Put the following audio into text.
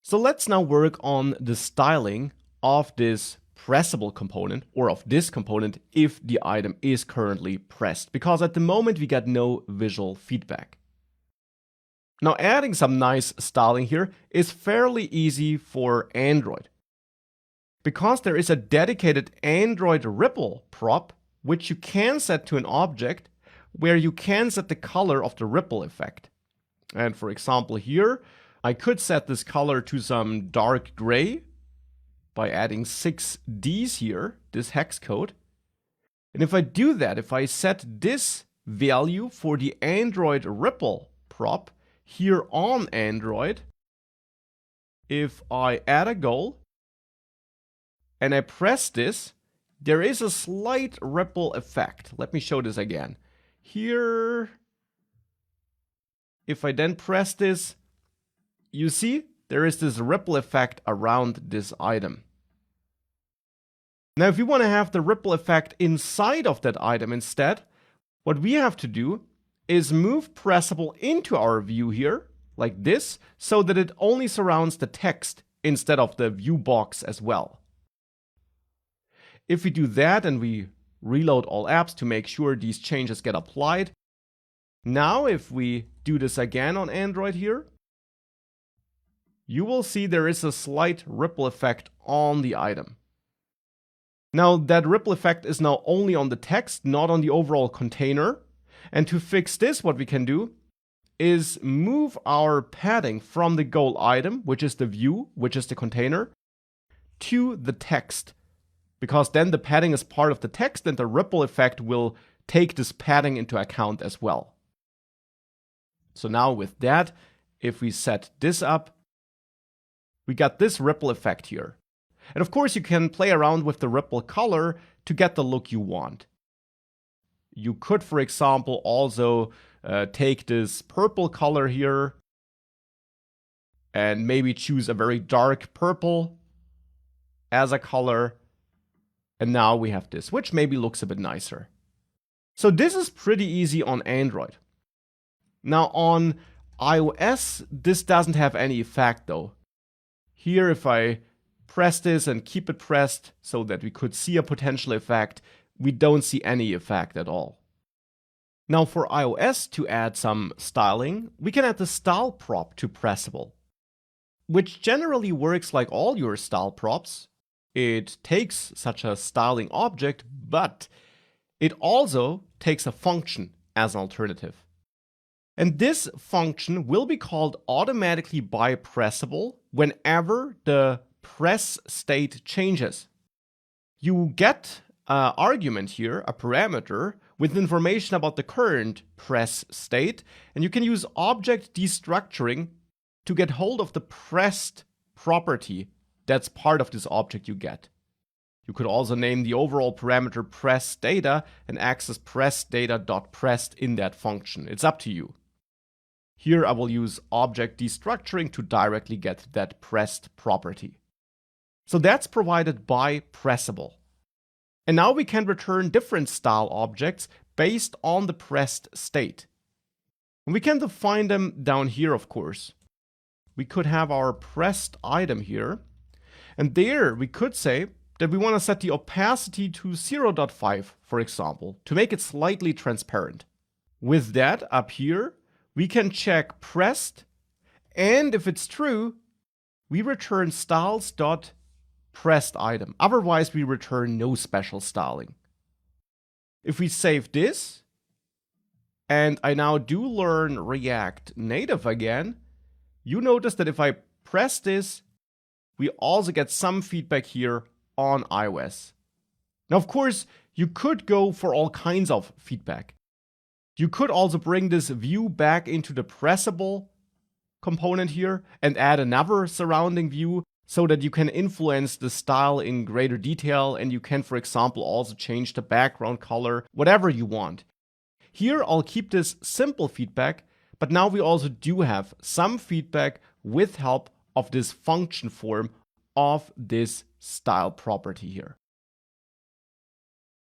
So let's now work on the styling of this pressable component or of this component if the item is currently pressed, because at the moment we get no visual feedback. Now adding some nice styling here is fairly easy for Android, because there is a dedicated Android ripple prop which you can set to an object where you can set the color of the ripple effect. And for example here, I could set this color to some dark gray by adding 6 Ds here, this hex code. And if I do that, if I set this value for the Android ripple prop here on Android, if I add a goal and I press this, there is a slight ripple effect. Let me show this again. Here, if I then press this, you see there is this ripple effect around this item. Now, if we want to have the ripple effect inside of that item instead, what we have to do is move pressable into our view here, like this, so that it only surrounds the text instead of the view box as well. If we do that and we reload all apps to make sure these changes get applied, now if we do this again on Android here, you will see there is a slight ripple effect on the item. Now that ripple effect is now only on the text, not on the overall container. And to fix this, what we can do is move our padding from the goal item, which is the view, which is the container, to the text. Because then the padding is part of the text and the ripple effect will take this padding into account as well. So now with that, if we set this up, we got this ripple effect here. And of course you can play around with the ripple color to get the look you want. You could, for example, also take this purple color here and maybe choose a very dark purple as a color. And now we have this, which maybe looks a bit nicer. So this is pretty easy on Android. Now on iOS, this doesn't have any effect though. Here, if I press this and keep it pressed so that we could see a potential effect, we don't see any effect at all. Now for iOS to add some styling, we can add the style prop to pressable, which generally works like all your style props. It takes such a styling object, but it also takes a function as an alternative. And this function will be called automatically by pressable whenever the press state changes. You get an argument here, a parameter, with information about the current press state, and you can use object destructuring to get hold of the pressed property that's part of this object you get. You could also name the overall parameter press data and access press data.pressed in that function. It's up to you. Here I will use object destructuring to directly get that pressed property. So that's provided by pressable. And now we can return different style objects based on the pressed state. And we can define them down here, of course. We could have our pressed item here. And there we could say that we want to set the opacity to 0.5, for example, to make it slightly transparent. With that up here, we can check pressed, and if it's true, we return styles.pressed item. Otherwise, we return no special styling. If we save this, and I now do learn React Native again, you notice that if I press this, we also get some feedback here on iOS. Now, of course, you could go for all kinds of feedback. You could also bring this view back into the pressable component here and add another surrounding view so that you can influence the style in greater detail, and you can, for example, also change the background color, whatever you want. Here, I'll keep this simple feedback, but now we also do have some feedback with help of this function form of this style property here.